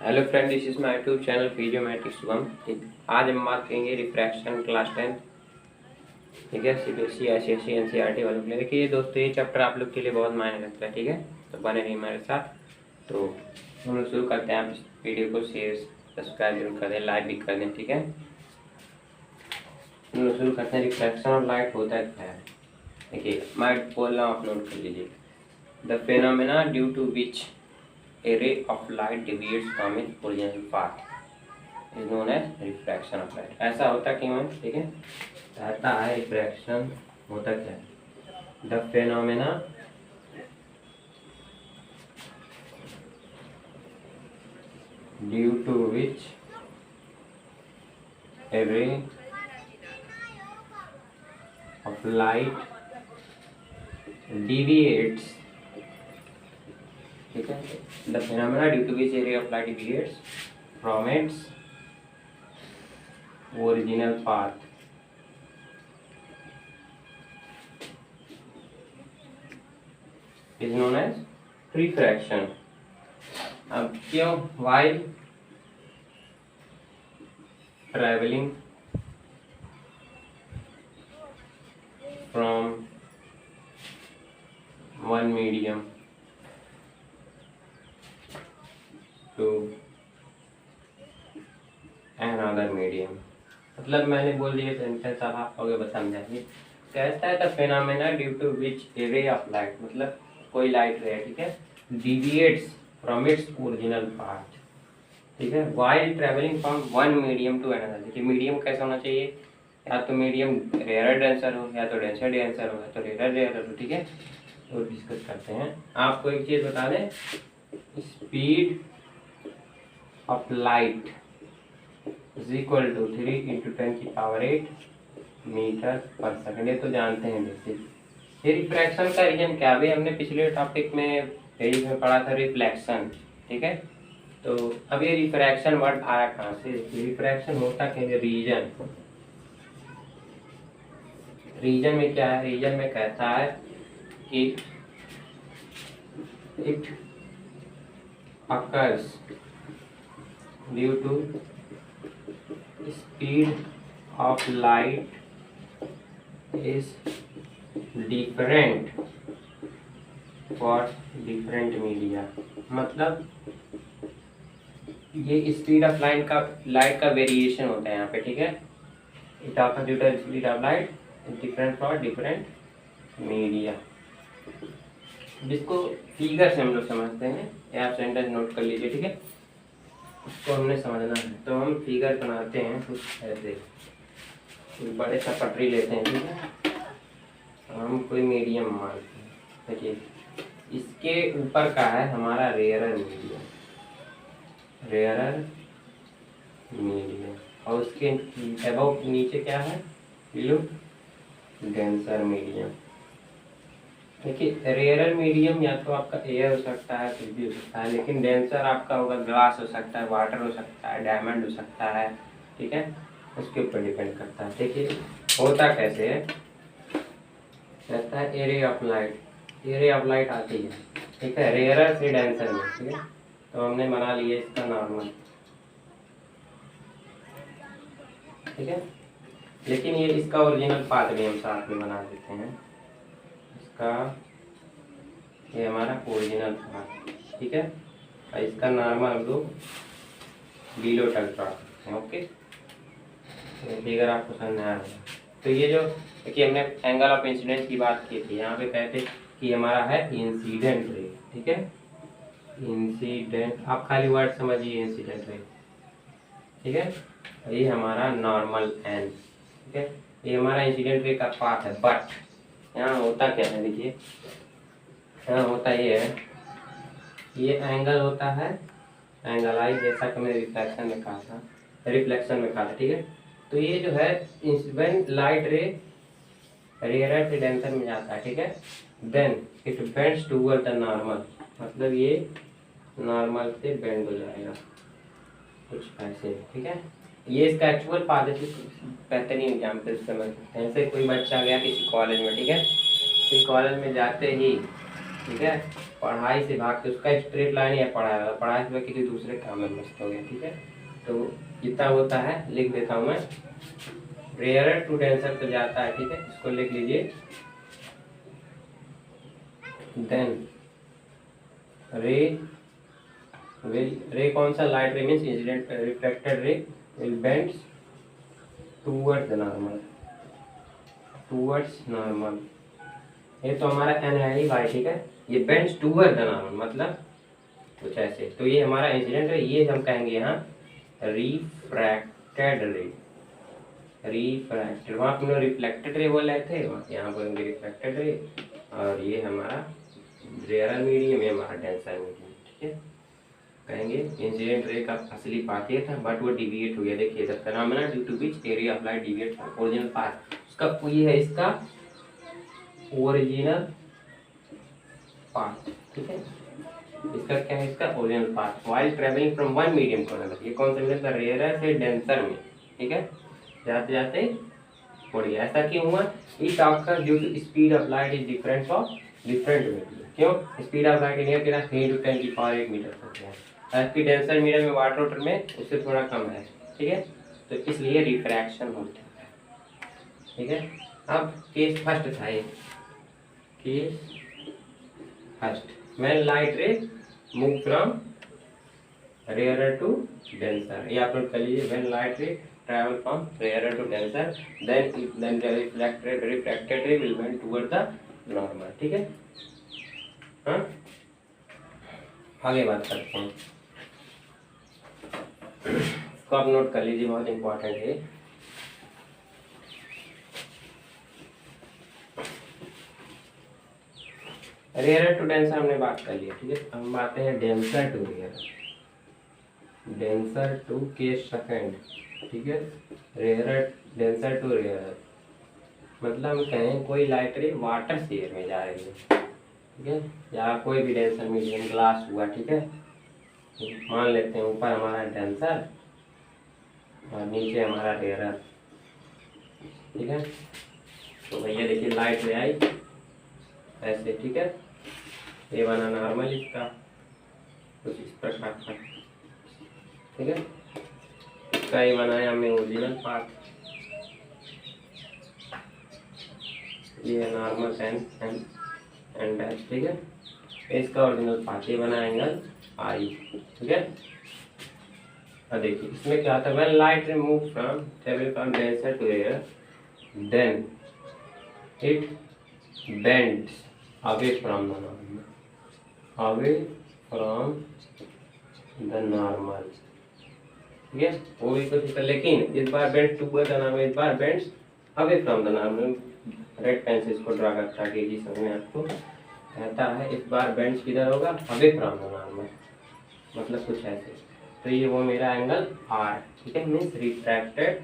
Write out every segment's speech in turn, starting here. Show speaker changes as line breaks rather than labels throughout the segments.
Hello friend, this is my YouTube channel physiometric Shubham. ठीक, आज हम बात करेंगे रिफ्रैक्शन क्लास 10। ठीक है, सीबीएसई आईसीएसई एनसीईआरटी वालों के लिए। देखिए दोस्तों, ये चैप्टर आप लोग के लिए बहुत मायने रखता है। ठीक है, तो बने रहिए हमारे साथ। तो हम लोग शुरू करते हैं। आप इस वीडियो को शेयर सब्सक्राइब जरूर कर दें, लाइक भी कर दें। ठीक है, हम लोग शुरू करते हैं। रिफ्रैक्शन ऑफ लाइट होता है क्या है? देखिए मैं बोल रहा हूँ, आप नोट कर लीजिए। The phenomena due to which a ray of light deviates from its original path is known as refraction of light। ऐसा होता क्यों है? ठीक है, कहता है रिफ्रैक्शन होता क्या है। The phenomena due to which a ray of light deviates, ठीक है, the phenomena due to which a ray of light deviates from its original path is known as refraction. अब क्यों? While travelling from one medium to another medium. मतलब मैंने बोल दिया sentence, अब आप लोग समझाइए। कहता है the phenomena due to which a ray of light, मतलब कोई लाइट रे है, ठीक है, deviates from its original path, ठीक है, while travelling from one medium to another. देखिए मीडियम कैसा होना चाहिए? या तो मीडियम रेयर डेंसर हो, या तो डेंसर डेंसर हो, या तो रेयर रेयर हो। ठीक है, तो डिस्कस करते हैं। आपको एक चीज बता दें, speed of light is equal to 3 × 10⁸ metre per second. ये तो जानते हैं बेसिक। ये रिफ्रैक्शन का रीजन क्या है? हमने पिछले टॉपिक में पेज में पढ़ा था रिफ्लेक्शन। ठीक है, तो अब ये रिफ्रैक्शन वर्ड आया कहाँ से? रिफ्रैक्शन होता क्या? रीजन, रीजन में क्या है? रीजन में कहता है कि it occurs due to speed of light is different for different media। मतलब ये स्पीड ऑफ लाइट का वेरिएशन होता है यहाँ पे। ठीक है, इट ऑफर due to speed of light is different for different media. जिसको फिगर से हम लोग समझते हैं, या आप सेंटेंस नोट कर लीजिए। ठीक है, उसको हमने समझना है। तो हम फिगर बनाते हैं कुछ ऐसे, बड़े सा पटरी लेते हैं। ठीक है, हम कोई मीडियम मानते हैं। देखिए इसके ऊपर का है हमारा रेयरर मीडियम, रेयरर मीडियम, और उसके अबव नीचे क्या है? Below denser medium. देखिए रेयरर मीडियम या तो आपका एयर हो सकता है, कुछ भी हो सकता है, लेकिन डेंसर आपका होगा ग्लास हो सकता है, वाटर हो सकता है, डायमंड हो सकता है। ठीक है, उसके ऊपर डिपेंड करता है। देखिए होता कैसे है? कहता है array of light, array of light आती है, ठीक है, रेयरर से डेंसर में। ठीक है, तो हमने बना लिया इसका नॉर्मल। ठीक है, लेकिन ये इसका ओरिजिनल पाथ भी हम साथ में बना देते हैं। इसका ये हमारा ओरिजिनल पाथ, ठीक है, और इसका नॉर्मल हम लोग बिलो तक ड्रा करते हैं। ओके, फिगर आपको समझ में आ रहा है। तो ये जो देखिए हमने एंगल ऑफ इंसिडेंस की बात की थी, यहाँ पे कहते कि हमारा है इंसिडेंट रे। ठीक है, इंसिडेंट, आप खाली वर्ड समझिए इंसिडेंट रे। ठीक है, ये हमारा नॉर्मल एन। ठीक है, ये हमारा इंसिडेंट रे का पाथ है। बट यहाँ होता क्या है? देखिए यहाँ होता ये है, ये एंगल होता है एंगल आई, जैसा कि मैंने रिफ्लेक्शन में कहा था, रिफ्लेक्शन में कहा था। ठीक है, तो ये जो है व्हेन लाइट रे रेयर से डेंसर में जाता है, ठीक है, then it bends toward the normal, मतलब ये नॉर्मल से बेंड हो जाएगा कुछ ऐसे। ठीक है, ये इसका एक्चुअल पाथ है। बेहतरीन एग्जाम्पल समझ सकते हैं। जैसे कोई बच्चा गया किसी कॉलेज में, ठीक है, किसी कॉलेज में जाते ही ठीक है। पढ़ाई से भाग के उसका स्ट्रेट लाइन या पढ़ाई पढ़ाई से किसी दूसरे काम में मस्त हो गया, ठीक है। तो कितना होता है लिख देता हूँ मैं, रेयर टू डेंसर तो जाता है, ठीक है, इसको लिख लीजिए। देन रे कौन सा, light ray means incident reflected ray will bends towards normal. ये तो हमारा एन है ही भाई, ठीक है। ये बेंड्स टूवर्ड द नॉर्मल मतलब कुछ ऐसे। तो ये हमारा इंसिडेंट है, ये हम कहेंगे यहाँ रिफ्रैक्टेड रे। रिफ्रैक्टेड, वहाँ पे रिफ्लेक्टेड रे बोल रहे थे, वहाँ यहाँ बोलेंगे रिफ्लेक्टेड रे। और ये हमारा रेयर मीडियम, ये हमारा डेंसर मीडियम, ठीक है। कहेंगे इंसिडेंट रे का असली पाथ ये था, बट वो डिविएट हो गया। देखिए the phenomena due to which area of light deviate from original path, उसका ये है इसका ओरिजिनल पाथ, ठीक है। इसका क्या है, इसका original path while travelling from one medium to another. ये कौन सा मीडियम था, रेयर से डेंसर में, ठीक है। जाते जाते उड़ गया। ऐसा क्यों हुआ, it occurs due to speed of light is different for different medium. क्यों, स्पीड ऑफ लाइट नियर कितना 3 × 10⁸ मीटर होता है, जबकि डेंसर मीडियम में वाटर में उससे थोड़ा कम है, ठीक है। तो इसलिए रिफ्रैक्शन होता है, ठीक है। अब केस फर्स्ट था ये, case first, when light ray move from rare to denser. ये आप नोट कर लीजिए, when light ray travel from rare to denser then the refracted ray will bend toward the normal, ठीक है। हाँ, आगे बात करते हैं, इसको आप नोट कर लीजिए, बहुत इंपॉर्टेंट है। रेयर टू डेंसर हमने बात कर लिया, ठीक है। हम आते हैं denser to rare, denser to case second, ठीक है। रेयर डेंसर टू रेयर मतलब हम कहें कोई लाइट रे वाटर से एयर में जा रही है, ठीक है, या कोई भी डेंसर मीडियम ग्लास हुआ, ठीक है। मान लेते हैं ऊपर हमारा डेंसर और नीचे हमारा रेयर, ठीक है। तो भैया देखिए लाइट रे आई ऐसे, ठीक है। ये बना नॉर्मल इसका कुछ इस प्रकार का, ठीक है। इसका ये बनाया हमने ओरिजिनल पार्ट, ये नॉर्मल एंड डैश, ठीक है। इसका ओरिजिनल पार्ट ये बना एंगल आई, ठीक है। अब देखिए इसमें क्या था, when light ray move from travel from denser to rare then it bends away from the normal, away from the normal, ठीक है। वो भी कुछ था, लेकिन इस बार बेंड टूवर्ड द नॉर्मल, इस बार bends away from the normal. Red pen से इसको ड्रा करता है कि समझ में आपको कहता है, इस बार बेंड्स किधर होगा, अवे फ्रॉम द नॉर्मल, मतलब कुछ ऐसे। तो ये वो मेरा एंगल आर, ठीक है, means refracted,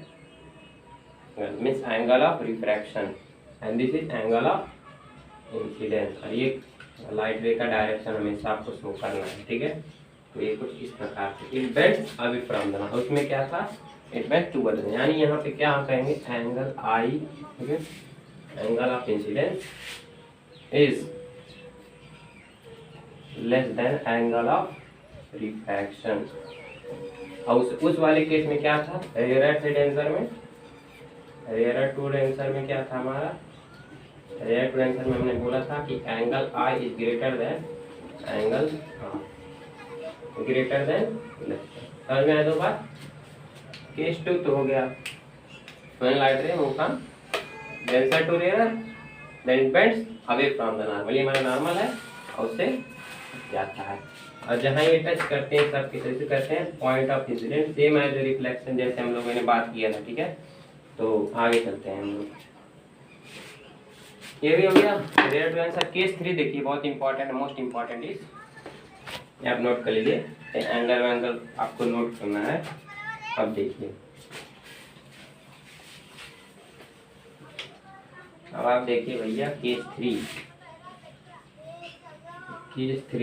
means angle of refraction, and this is angle of incidence. और ये लाइट रे का डायरेक्शन हमेशा आपको शो करना है, ठीक है। तो ये कुछ इस प्रकार से, it bends away from the normal, उसमें क्या था, इट बेंड्स टुवर्ड, यानी यहाँ पे क्या हम कहेंगे, एंगल आई, ठीक है, angle of incidence is less than angle of refraction. और उस वाले केस में क्या था, रेयर से डेंसर में, रेयर टू डेंसर में क्या था हमारा, रेयर टू डेंसर में हमने बोला था कि angle I is greater than angle greater than, समझ में आया दो बार। केस टू तो हो गया, when light ray move from denser to rare then it bends away from the normal, ये हमारा नॉर्मल है और उससे जाता है। और जहाँ ये टच करते हैं सब किस तरह से करते हैं, point of incident, same as reflection जैसे हम लोगों ने बात किया था, ठीक है। तो आगे चलते हैं हम लोग, ये भी हो गया रेयर टू आंसर। केस 3 देखिए, बहुत इंपॉर्टेंट, मोस्ट इंपॉर्टेंट इज, ये आप नोट कर लीजिए, एंगल आपको नोट करना है। अब देखिए, अब आप देखिए भैया केस 3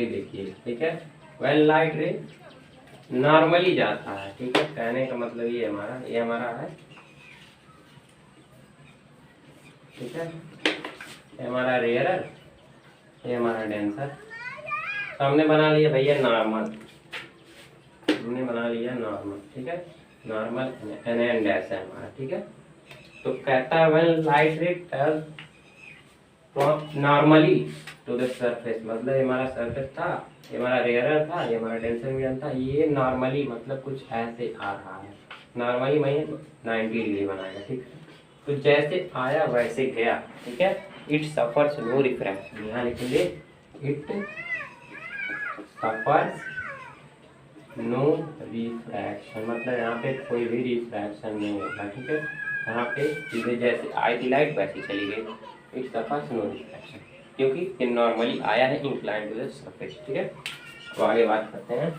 देखिए, ठीक है। व्हेन लाइट रे नॉर्मली जाता है, ठीक है, कहने का मतलब ये हमारा है, ठीक है, ये हमारा रेयर ये हमारा डेंसर। तो हमने बना लिया भैया नॉर्मल, हमने बना लिया नॉर्मल, ठीक है, नॉर्मल एन एन डैश है हमारा, ठीक है। तो कहता है when light ray travels from normally to the surface, मतलब ये हमारा सरफेस था, ये हमारा रेयरर था, ये हमारा डेंसर मीडियम था, ये नॉर्मली मतलब कुछ ऐसे आ रहा है, नॉर्मली मैं 90 डिग्री बनाएगा, ठीक है। तो जैसे आया वैसे गया, ठीक है। इट सफर्स नो रिफ्रैक्शन, यहाँ लिखेंगे इट सफर्स नो रिफ्रैक्शन, मतलब यहाँ पे कोई भी रिफ्रैक्शन नहीं होगा, ठीक है। यहाँ पे चीज़ें जैसे आई थी लाइट वैसी चली गई, इट सफर्स नो रिफ्रैक्शन, क्योंकि ये नॉर्मली आया है इंक्लाइन टू द सरफेस, ठीक है। अब आगे बात करते हैं।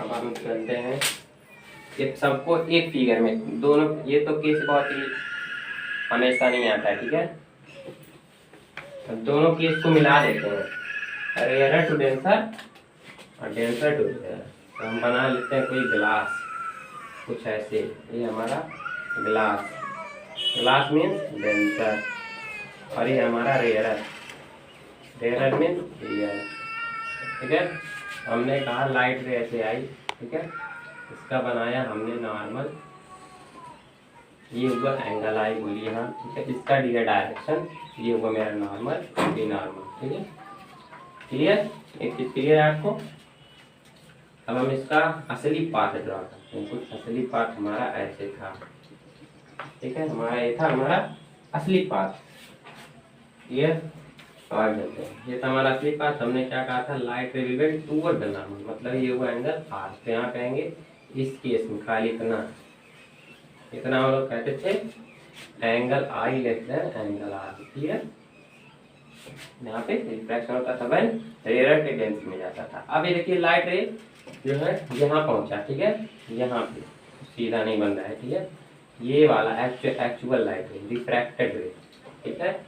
अब हम चलते हैं, ये सबको एक फिगर में दोनों, ये तो केस बहुत ही हमेशा नहीं आता है, ठीक है। दोनों केस को मिला देते हैं, रेयरर टू डेंसर और डेंसर टू रेयरर। तो हम बना लेते हैं कोई ग्लास, कुछ ऐसे, ये हमारा ग्लास, ग्लास मीन्स डेंसर, और ये हमारा रेयरर, रेयरर मीन्स रेयर, ठीक है। हमने कहा लाइट रे ऐसे आई, ठीक है, इसका बनाया हमने नॉर्मल, ये हुआ एंगल आई बोलिए हाँ, ठीक है। इसका दिया डायरेक्शन, ये हुआ मेरा नॉर्मल, ये नॉर्मल, ठीक है। क्लियर, एक चीज क्लियर है आपको। अब हम इसका असली पार्ट ड्रा करते हैं। कुछ असली पार्ट हमारा ऐसे था, ठीक है, हमारा ये था हमारा असली पार्ट, ये और देते हैं। ये था हमारा असली पार्ट। हमने क्या कहा था, लाइट रे will bend toward the normal, मतलब ये हुआ एंगल आर। तो यहाँ कहेंगे इस केस में खाली इतना, इतना हम लोग कहते थे angle I less than angle R, clear. यहाँ पे रिफ्रैक्शन होता था व्हेन रेयरर के डेंस में जाता था। अब ये देखिए लाइट रे जो है यहाँ पहुंचा, ठीक है, यहाँ पे सीधा नहीं बन रहा है, ठीक है। ये वाला एक्चुअल लाइट रे, रिफ्रैक्टेड रे, ठीक है।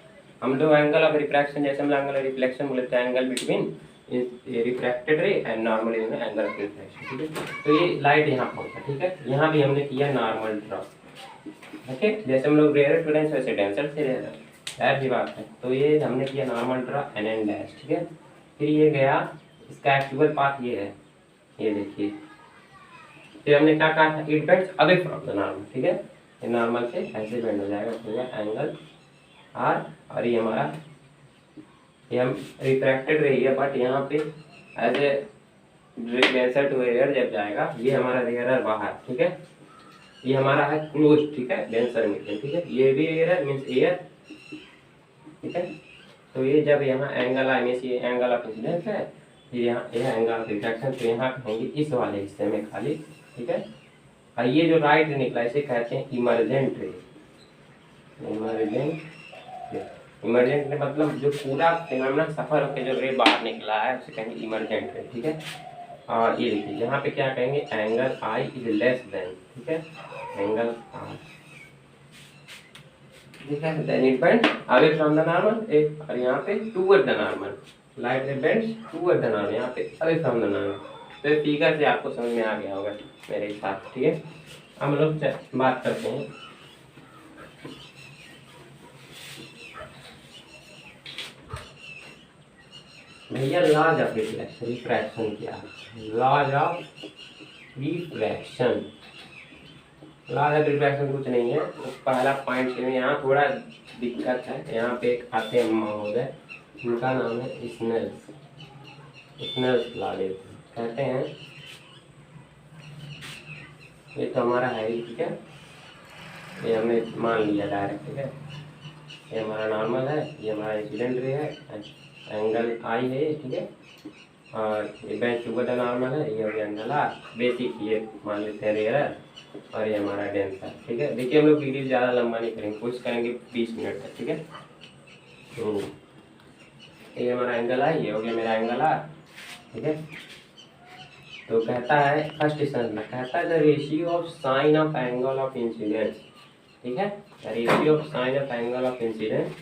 हम लोग एंगल ऑफ रिफ्रैक्शन, जैसे हम एंगल ऑफ रिफ्लेक्शन बोलते हैं, एंगल बिटवीन रिफ्रैक्टेड रे and normal angle of reflection, ठीक है। तो ये लाइट यहाँ पहुंचा, ठीक है, यहाँ भी हमने किया नॉर्मल ड्रॉ, ओके। जैसे हम लोग रेयरर टू डेंस वैसे डेंसर से रेयरर, ऐसी बात है। तो ये हमने किया normal draw N N dash, ठीक है। फिर ये गया, इसका एक्चुअल पाथ ये है, ये देखिए। फिर हमने क्या कहा था, it bends away from the normal, ठीक है, ये नॉर्मल से ऐसे बेंड हो जाएगा, तो यह एंगल आर, और ये हमारा, ये हम रिफ्रैक्टेड रही है, बट यहाँ पे as a denser to rare जब जाएगा, ये हमारा रेयरर बाहर, ठीक है, ये हमारा है क्लोज, ठीक है, डेंसर मीडियम, ठीक है। ये भी रेयरर मीन्स एयर, ठीक है। तो ये जब यहाँ एंगल आई मीन्स ये एंगल ऑफ इंसिडेंस है, फिर यहाँ यह एंगल ऑफ रिफ्रैक्शन, तो यहाँ कहेंगे इस वाले हिस्से में खाली, ठीक है। और ये जो राइट रे निकला इसे कहते हैं emergent ray, emergent, emergent ray मतलब जो पूरा फिनोमेना सफर होकर जो रे बाहर निकला है उसे कहेंगे इमरजेंट रे, ठीक है। और ये देखिए यहाँ पे क्या कहेंगे, angle I is less than, ठीक है, एंगल आर, ठीक है, then it bend away from the normal, और यहाँ पे toward the normal, light ray bends toward the normal, यहाँ पे अवे फ्रॉम द नॉर्मल। तो ये फिगर से आपको समझ में आ गया होगा मेरे हिसाब से, ठीक है। हम लोग बात करते हैं, भैया लॉज ऑफ रिफ्लेक्शन, रिफ्रैक्शन क्या है, laws of refraction. Laws of refraction कुछ नहीं है, तो पहला पॉइंट में यहाँ थोड़ा दिक्कत है। यहाँ पे एक आते हैं महोदय, उनका नाम है स्नेल्स, स्नेल्स लॉ कहते हैं। ये तो हमारा है ही, ठीक है, ये हमने मान लिया डायरेक्ट, ठीक है। ये हमारा नॉर्मल है, ये हमारा इंसिडेंट रे है, एंगल आई है, ठीक है, और ये बेंच टुवर्ड नॉर्मल है, ये हो गया एंगल आर, बेसिक ये मान लेते हैं रेयरर, और ये हमारा डेंसर, ठीक है। देखिए हम लोग वीडियो ज़्यादा लंबा नहीं करेंगे, कोशिश करेंगे 20 मिनट तक, ठीक है। तो ये हमारा एंगल आई, ये हो गया मेरा एंगल आर, ठीक है। तो कहता है फर्स्ट क्वेश्चन में कहता है the ratio of sine of angle of incidence, ठीक है, the ratio of sine of angle of incidence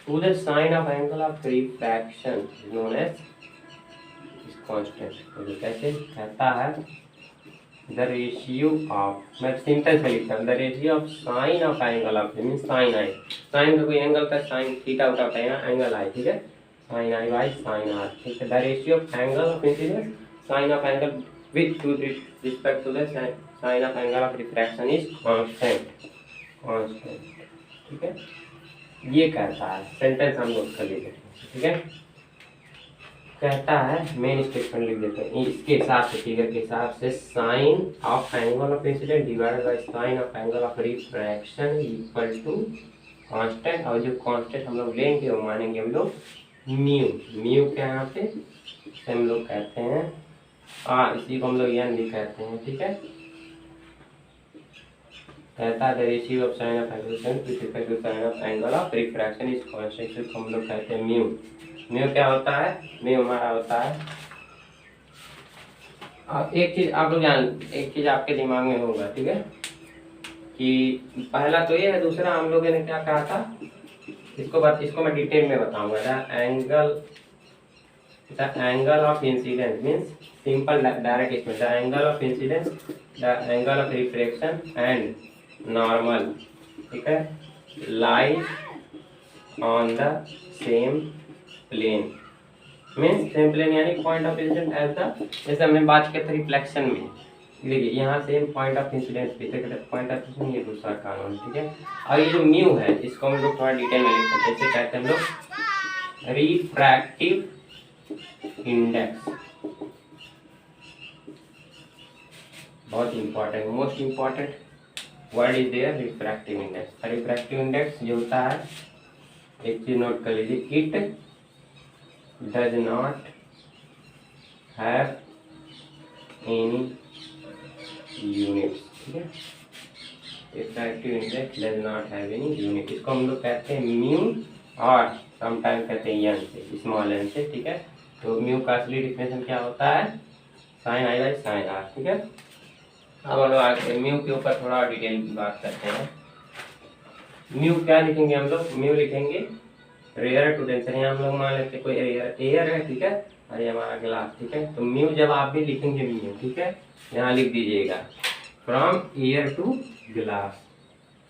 to the sine of angle of refraction is known as constant. तो कैसे कहता है द रेशियो ऑफ, मैं सिंपल से लिखता हूँ, the ratio of sine of angle of mean sine I, sine का कोई एंगल का साइन थीटा उठा उठाएगा एंगल आई, ठीक है, sine I by sine R, ठीक है। The ratio of angle of incidence sine of angle with to respect to the sine of angle of refraction is constant, constant, ठीक है। ये कहता है, सेंटेंस हम लोग कर लीजिए, ठीक है। कहता है, मेन स्टेटमेंट लिख देते हैं इसके हिसाब से, फिगर के हिसाब से, sine of angle of incident divided by sine of angle of refraction equal to constant, और जो कांस्टेंट हम लोग लेंगे वो मानेंगे हम लोग म्यू, म्यू के यहाँ पे हम लोग कहते हैं इसी को हम लोग एन भी कहते हैं, ठीक है। कहता है the ratio of sine of angle with respect to sine of angle of refraction is constant, इसको हम लोग कहते हैं म्यू। म्यू क्या होता है, म्यू हमारा होता है, एक चीज आप लोग जान, एक चीज आपके दिमाग में होगा, ठीक है, कि पहला तो ये है, दूसरा हम लोगों ने क्या कहा था, इसको मैं डिटेल में बताऊंगा। The angle of incidence means simple direct इसमें, the angle of incidence, the angle of refraction and normal, ठीक है, lies on the same plane, means same plane यानी point of incident as the, जैसे हमने बात किया था रिफ्लेक्शन में, देखिए यहाँ सेम पॉइंट ऑफ इंसिडेंस पे, पॉइंट ऑफ इंसिडेंस, ये दूसरा कानून, ठीक है। और ये जो म्यू है इसको हम लोग थोड़ा डिटेल में लिख सकते हैं, जैसे कहते हैं हम लोग रिफ्रैक्टिव इंडेक्स, बहुत important, most important word is there, refractive index. Refractive index जो होता है, एक चीज नोट कर लीजिए, it does not have any units, ठीक है, refractive index does not have any unit, इसको हम लोग कहते हैं म्यू, और समटाइम कहते हैं एन से, स्मॉल एन से, ठीक है। तो म्यू का असली डिफिनेशन क्या होता है, sine I by sine R, ठीक है। अब हम लोग आगे म्यू के ऊपर थोड़ा डिटेल की बात करते हैं। म्यू क्या लिखेंगे हम लोग, म्यू लिखेंगे रेयर टू डेंसर, यहाँ हम लोग मान लेते कोई एयर है, ठीक है, और ये हमारा ग्लास, ठीक है। तो म्यू जब आप भी लिखेंगे म्यू, ठीक है, यहाँ लिख दीजिएगा फ्रॉम एयर टू ग्लास,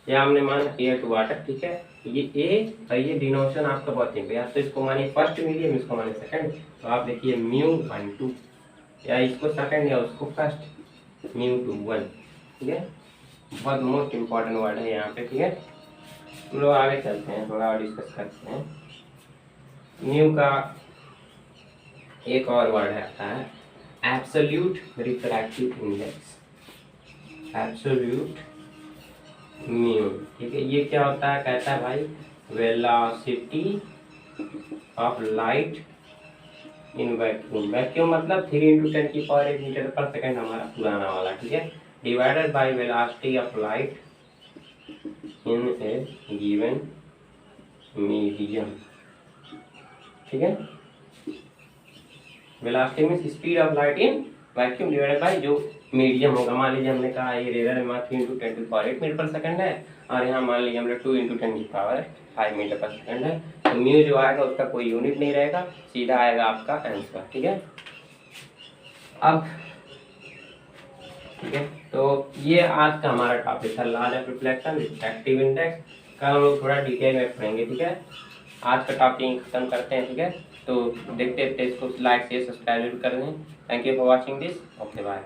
या हमने माना एयर टू वाटर, ठीक है। ये ए और ये डिनोशन आपका बहुत ही, या तो इसको मानिए फर्स्ट मीडियम, इसको मानिए सेकंड, तो आप देखिए म्यू 1 2, या इसको सेकंड या उसको फर्स्ट, म्यू 2 1, ठीक है। बहुत मोस्ट इम्पॉर्टेंट वर्ड है यहाँ पे, ठीक है। हम लोग आगे चलते हैं, थोड़ा और डिस्कस करते हैं। म्यू का एक और वर्ड आता है absolute refractive index, absolute mu, ठीक है। ये क्या होता है, कहता है भाई velocity of light in vacuum, vacuum मतलब 3 × 10⁸ मीटर पर सेकंड हमारा पुराना वाला, ठीक है, divided by velocity of light in A given medium, ठीक है। Velocity means speed of light in vacuum divided by जो मीडियम होगा, मान लीजिए हमने कहा ये रेजर में 3 × 10⁸ मीटर पर सेकंड है, और यहाँ मान लीजिए हमने 2 × 10⁵ मीटर पर सेकंड है, तो म्यू जो आएगा उसका कोई यूनिट नहीं रहेगा, सीधा आएगा आपका आंसर, ठीक है। अब ठीक है, तो ये आज का हमारा टॉपिक था, laws of reflection, refractive index, कल हम लोग थोड़ा डिटेल में पढ़ेंगे, ठीक है। आज का टॉपिक खत्म करते हैं, ठीक है। तो देखते देखते इसको लाइक शेयर सब्सक्राइब कर दें। Thank you for watching this, okay bye.